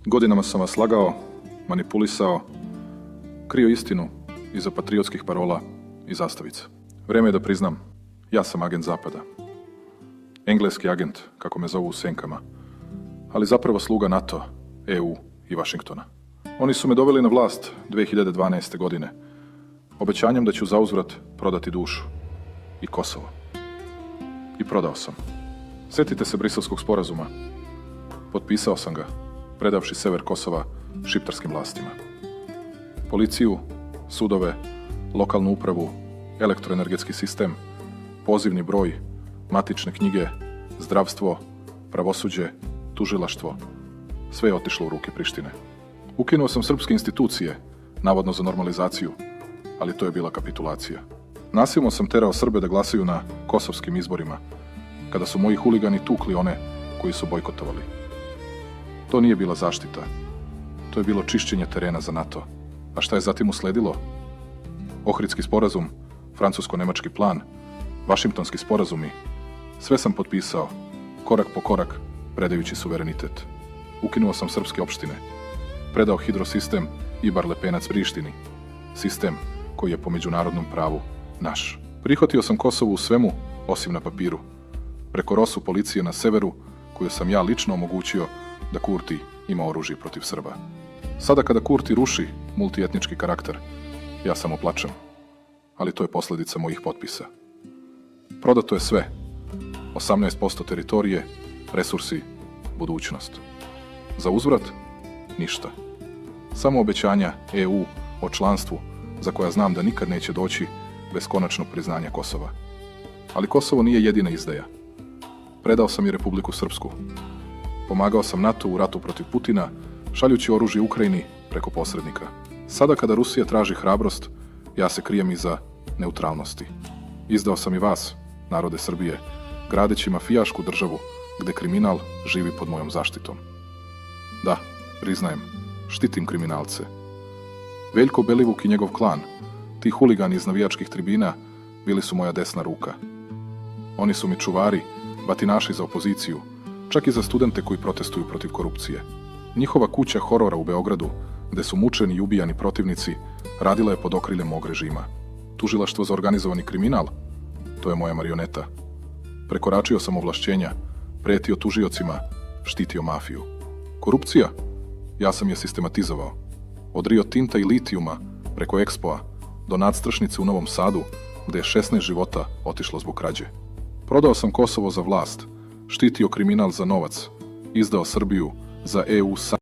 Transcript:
Godinama sam vas lagao, manipulisao, krio istinu iza patriotskih parola i zastavica. Vrijeme je da priznam, ja sam agent Zapada. Engleski agent, kako me zovu u senkama, ali zapravo sluga NATO, EU i Vašingtona. Oni su me doveli na vlast 2012. godine, obećanjem da ću zauzvrat prodati dušu i Kosovo. I prodao sam. Sjetite se Briselskog sporazuma. Potpisao sam ga, predavši sever Kosova šiptarskim vlastima. Policiju, sudove, lokalnu upravu, elektroenergetski sistem, pozivni broj, matične knjige, zdravstvo, pravosuđe, tužilaštvo, sve je otišlo u ruke Prištine. Ukinuo sam srpske institucije, navodno za normalizaciju, ali to je bila kapitulacija. Nasilno sam terao Srbe da glasaju na kosovskim izborima, kada su moji huligani tukli one koji su bojkotovali. To nije bila zaštita, to je bilo čišćenje terena za NATO. A šta je zatim usledilo? Ohridski sporazum, francusko-nemački plan, vašingtonski sporazumi, sve sam potpisao, korak po korak, predajući suverenitet. Ukinuo sam srpske opštine, predao hidrosistem Ibar Lepenac Prištini, sistem koji je po međunarodnom pravu naš. Prihvatio sam Kosovo u svemu, osim na papiru, preko ROSU policije na severu, koju sam ja lično omogućio da Kurti ima oružje protiv Srba. Sada kada Kurti ruši multietnički karakter, ja samo plačem, ali to je posljedica mojih potpisa. Prodato je sve, 18% teritorije, resursi, budućnost. Za uzvrat, ništa. Samo obećanja EU o članstvu, za koja znam da nikad neće doći bez konačnog priznanja Kosova. Ali Kosovo nije jedina izdaja. Predao sam i Republiku Srpsku. Pomagao sam NATO u ratu protiv Putina, šaljući oružje Ukrajini preko posrednika. Sada kada Rusija traži hrabrost, ja se krijem iza neutralnosti. Izdao sam i vas, narode Srbije, gradeći mafijašku državu gde kriminal živi pod mojom zaštitom. Da, priznajem, štitim kriminalce. Veljko Belivuk i njegov klan, ti huligani iz navijačkih tribina, bili su moja desna ruka. Oni su mi čuvari, batinaši za opoziciju, čak i za studente koji protestuju protiv korupcije. Njihova kuća horora u Beogradu, gde su mučeni i ubijani protivnici, radila je pod okriljem mog režima. Tužilaštvo za organizovani kriminal, to je moja marioneta. Prekoračio sam ovlašćenja, pretio tužiocima, štitio mafiju. Korupcija? Ja sam je sistematizovao. Od Rio Tinta i litijuma, preko Expoa, do nadstršnice u Novom Sadu, gde je 16 života otišlo zbog krađe. Prodao sam Kosovo za vlast, štitio kriminal za novac, izdao Srbiju za EU